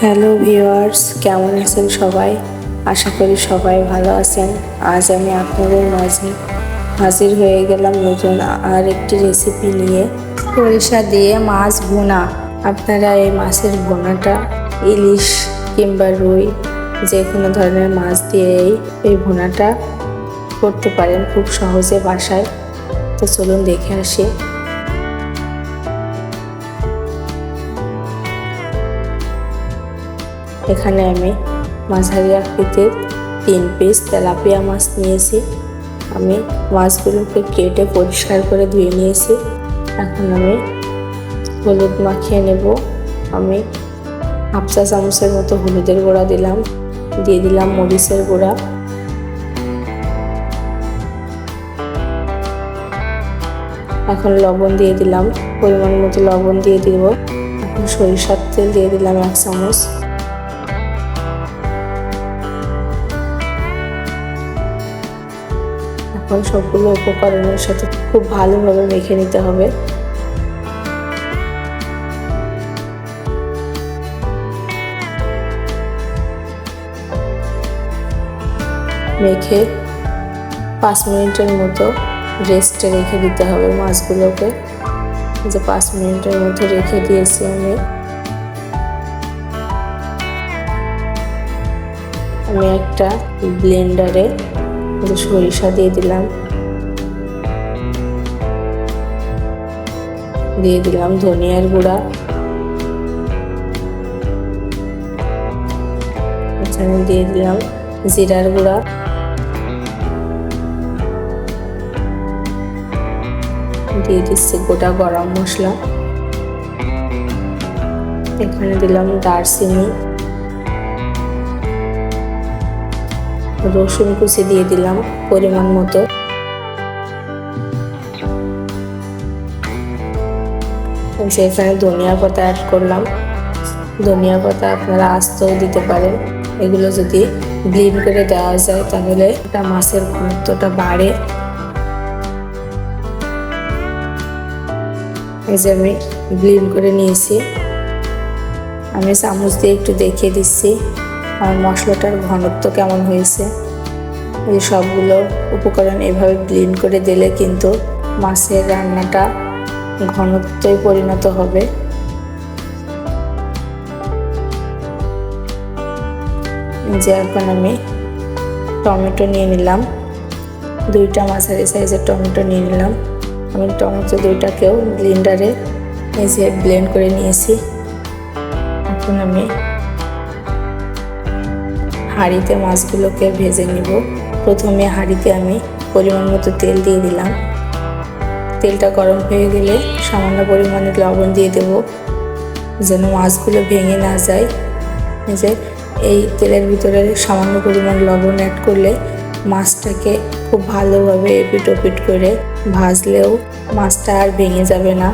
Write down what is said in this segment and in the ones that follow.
Hello viewers, কেমন আছেন সবাই? আশা করি সবাই ভালো আছেন। আজ আমি আপনাদের মাঝে হাজির হয়ে গেলাম নতুন আর একটি রেসিপি নিয়ে, সরিষা দিয়ে মাছ ভুনা। আপনারা এই মাছের ভুনাটা ইলিশ কিংবা রুই যে কোনো ধরনের মাছ দিয়েই এই ভুনাটা করতে পারেন খুব সহজে বাসায়। তো চলুন দেখে আসি। এখানে আমি মাঝারি আকৃতির 3 পিস তেলাপিয়া মাছ নিয়েছি। আমি মাছগুলোকে কেটে পরিষ্কার করে ধুয়ে নিয়েছি। এখন আমি হলুদ মাখিয়ে নেব। আমি হাফ চা চামচের মতো হলুদের গুঁড়া দিলাম, দিয়ে দিলাম মরিচের গুঁড়া, এখন লবণ দিয়ে দিলাম, পরিমাণ মতো লবণ দিয়ে দিব। এখন সরিষার তেল দিয়ে দিলাম 1 চামচ। এখন সবগুলো উপকরণের সাথে খুব ভালোভাবে মেখে নিতে হবে। মেখে 5 মিনিটের মতো রেস্টে রেখে দিতে হবে মাছগুলোকে। যে 5 মিনিটের মতো রেখে দিয়েছি আমি একটা ব্লেন্ডারে সরিষা দিয়ে দিলাম, দিয়ে দিলাম ধনিয়ার গুঁড়া, এখানে দিয়ে দিলাম জিরার গুঁড়া, দিয়ে দিচ্ছি গোটা গরম মশলা, এখানে দিলাম দারচিনি, রসুন কুচি দিয়ে দিলাম পরিমাণ মতো, এখানে ধনিয়া পাতা অ্যাড করলাম। ধনিয়া পাতা আপনারা আস্তেও দিতে পারেন। এগুলো যদি ব্লেন্ড করে দেওয়া যায় তাহলে এটা মাছের ঘনত্বটা বাড়ে। এই যে আমি ব্লেন্ড করে নিয়েছি। আমি চামচ দিয়ে একটু দেখিয়ে দিচ্ছি আমার মশলাটার ঘনত্ব কেমন হয়েছে। এই সবগুলো উপকরণ এভাবে ব্লেন্ড করে দিলে কিন্তু মাছের রান্নাটা ঘনত্বই পরিণত হবে। যে এখন আমি টমেটো নিয়ে নিলাম, 2টা মাঝারি সাইজের টমেটো নিয়ে নিলাম। আমি টমেটো 2টাকেও ব্লেন্ডারে ব্লেন্ড করে নিয়েছি। এখন আমি হাঁড়িতে মাছগুলোকে ভেজে নিব। প্রথমে হাঁড়িতে আমি পরিমাণ মতো তেল দিয়ে দিলাম। তেলটা গরম হয়ে গেলে সামান্য পরিমাণে লবণ দিয়ে দেব, যেন মাছগুলো ভেঙে না যায়। যে এই তেলের ভিতরে সামান্য পরিমাণ লবণ অ্যাড করলে মাছটাকে খুব ভালোভাবে এপিট ওপিট করে ভাজলেও মাছটা আর ভেঙে যাবে না।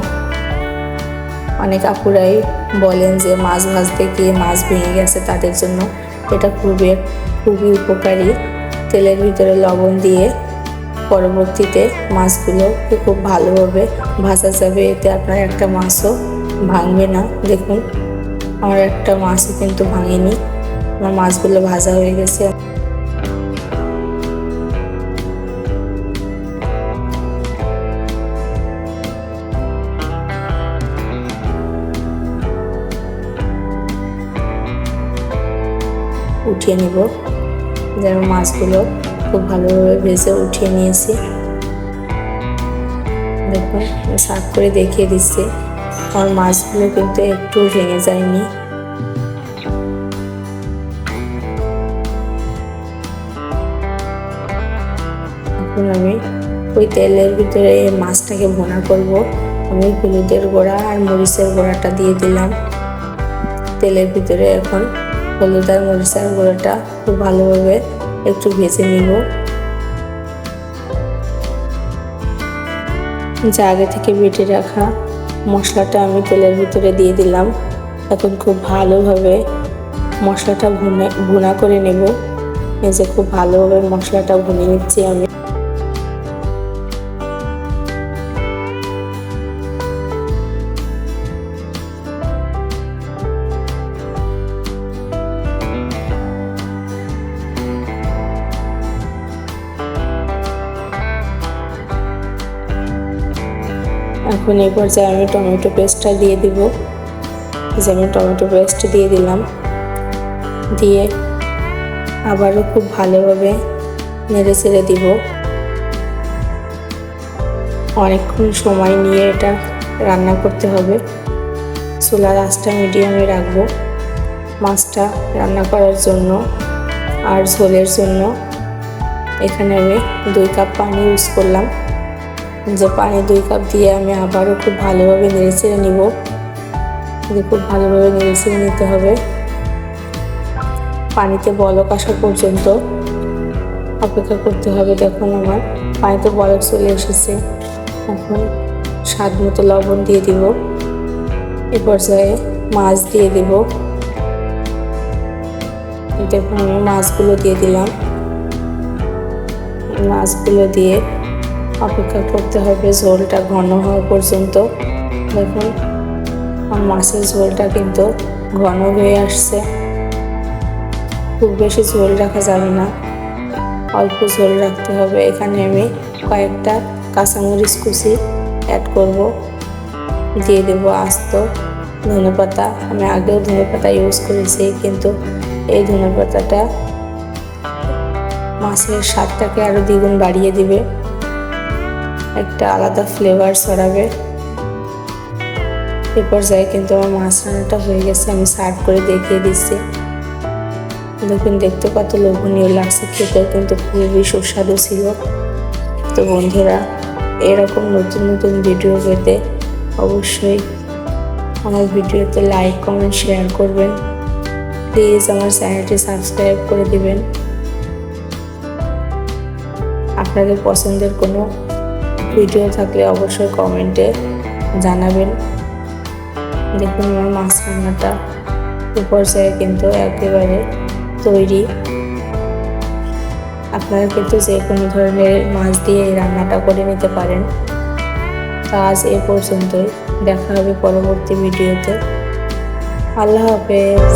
অনেক আপুরাই বলেন যে মাছ ভাজতে গিয়ে মাছ ভেঙে গেছে, তাদের জন্য এটা খুবই উপকারী। তেলের ভিতরে লবণ দিয়ে পরবর্তীতে মাছগুলোকে খুব ভালোভাবে ভাজা যাবে, এতে আপনার একটা মাছও ভাঙবে না। দেখুন আমার একটা মাছও কিন্তু ভাঙেনি, আমার মাছগুলো ভাজা হয়ে গেছে। উঠিয়ে নিব, যেন মাছগুলো খুব ভালোভাবে ভেজে উঠিয়ে নিয়েছি। দেখুন সার্ভ করে দেখিয়ে দিচ্ছি, আমার মাছগুলো কিন্তু একটু ভেঙে যায়নি। এখন আমি ওই তেলের ভিতরে মাছটাকে ভুনা করব। আমি হলুদের গুঁড়া আর মরিচের গুঁড়াটা দিয়ে দিলাম তেলের ভিতরে। এখন হলুদ আর মরিচের গুঁড়োটা খুব ভালোভাবে একটু ভেজে নিব। যা আগে থেকে বেটে রাখা মশলাটা আমি তেলের ভিতরে দিয়ে দিলাম। এখন খুব ভালোভাবে মশলাটা ভুনা করে নেব। এই যে খুব ভালোভাবে মশলাটা ভুনে নিচ্ছি আমি। এখন এই পর্যায়ে আমি টমেটো পেস্টটা দিয়ে দিব। যে আমি টমেটো পেস্ট দিয়ে দিলাম, দিয়ে আবারও খুব ভালোভাবে নেড়ে চেড়ে দিব। অনেকক্ষণ সময় নিয়ে এটা রান্না করতে হবে। চুলার আঁচটা মিডিয়ামে রাখবো মাছটা রান্না করার জন্য। আর ঝোলের জন্য এখানে আমি 2 কাপ পানি ইউজ করলাম। যে পানি 2 কাপ দিয়ে আমি আবারও খুব ভালোভাবে নেড়ে চেড়ে নিব। খুব ভালোভাবে নেড়ে চেড়ে নিতে হবে। পানিতে বলক আসা পর্যন্ত অপেক্ষা করতে হবে। দেখুন আমার পানিতে বলক চলে এসেছে। এখন স্বাদ মতো লবণ দিয়ে দিব। এ পর্যায়ে মাছ দিয়ে দিব। দেখুন আমি মাছগুলো দিয়ে দিলাম। মাছগুলো দিয়ে অপেক্ষা করতে হবে ঝোলটা ঘন হওয়া পর্যন্ত। দেখুন মাছের ঝোলটা কিন্তু ঘন হয়ে আসছে। খুব বেশি ঝোল রাখা যাবে না, অল্প ঝোল রাখতে হবে। এখানে আমি কয়েকটা কাঁচামরিচ কুচি অ্যাড করব। দিয়ে দেব আস্ত ধনেপাতা। আমি আগেও ধনেপাতা ইউজ করেছি, কিন্তু এই ধনেপাতাটা মাছের স্বাদটাকে আরও দ্বিগুণ বাড়িয়ে দিবে, একটা আলাদা ফ্লেভার ছড়াবে। এ পর্যায়ে কিন্তু আমার মাছ রান্নাটা হয়ে গেছে। আমি সার্ভ করে দেখিয়ে দিচ্ছি। দেখুন দেখতে কত লোভনীয় লাগছে, খেতেও কিন্তু খুবই সুস্বাদু ছিল। তো বন্ধুরা, এরকম নতুন নতুন ভিডিও পেতে অবশ্যই আমার ভিডিওতে লাইক, কমেন্ট, শেয়ার করবেন। প্লিজ আমার চ্যানেলটি সাবস্ক্রাইব করে দিবেন। আপনাদের পছন্দের কোনো ভিডিও থাকলে অবশ্যই কমেন্টে জানাবেন। দেখুন আমার মাছ রান্নাটা পর্যায়ে কিন্তু একেবারে তৈরি। আপনারা কিন্তু যে কোনো ধরনের মাছ দিয়ে এই রান্নাটা করে নিতে পারেন। তো আজ এ পর্যন্তই, দেখা হবে পরবর্তী ভিডিওতে। আল্লাহ হাফেজ।